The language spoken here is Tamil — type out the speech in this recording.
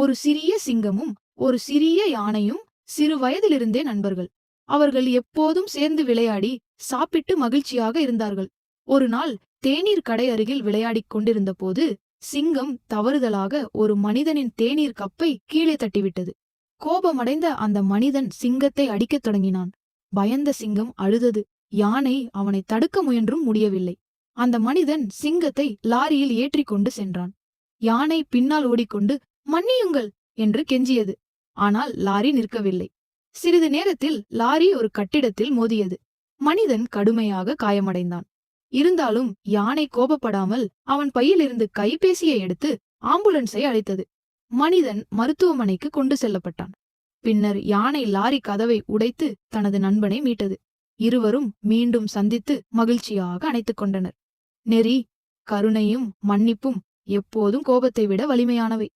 ஒரு சிறிய சிங்கமும் ஒரு சிறிய யானையும் சிறு வயதிலிருந்தே நண்பர்கள். அவர்கள் எப்போதும் சேர்ந்து விளையாடி சாப்பிட்டு மகிழ்ச்சியாக இருந்தார்கள். ஒரு நாள் தேநீர் கடை அருகில் விளையாடிக் கொண்டிருந்த போது சிங்கம் தவறுதலாக ஒரு மனிதனின் தேநீர் கப்பை கீழே தட்டிவிட்டது. கோபமடைந்த அந்த மனிதன் சிங்கத்தை அடிக்கத் தொடங்கினான். பயந்த சிங்கம் அழுதது. யானை அவனை தடுக்க முயன்றும் முடியவில்லை. அந்த மனிதன் சிங்கத்தை லாரியில் ஏற்றிக்கொண்டு சென்றான். யானை பின்னால் ஓடிக்கொண்டு மன்னியுங்கள் என்று கெஞ்சியது. ஆனால் லாரி நிற்கவில்லை. சிறிது நேரத்தில் லாரி ஒரு கட்டிடத்தில் மோதியது. மனிதன் கடுமையாக காயமடைந்தான். இருந்தாலும் யானை கோபப்படாமல் அவன் பையிலிருந்து கைபேசியை எடுத்து ஆம்புலன்ஸை அழைத்தது. மனிதன் மருத்துவமனைக்கு கொண்டு செல்லப்பட்டான். பின்னர் யானை லாரி கதவை உடைத்து தனது நண்பனை மீட்டது. இருவரும் மீண்டும் சந்தித்து மகிழ்ச்சியாக அணைத்துக் கொண்டனர். நெறி, கருணையும் மன்னிப்பும் எப்போதும் கோபத்தை விட வலிமையானவை.